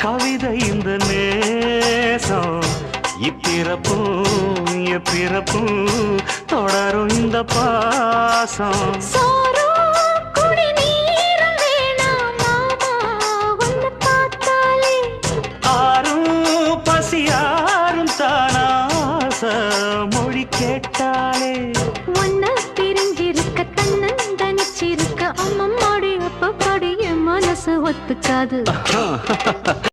கவிதை இந்த நேசம் இப்பிறப்பும் எப்பிறப்பும் தொடரும் இந்த பாசம் ஆரும் பசியாரும் தானாச மொழி கேட்டாலே ஒன்ன பிரிஞ்சிருக்க தன்னந்தனிச்சிருக்க அம்மம்மாடி அப்ப படி என் மனசு ஒத்துக்காது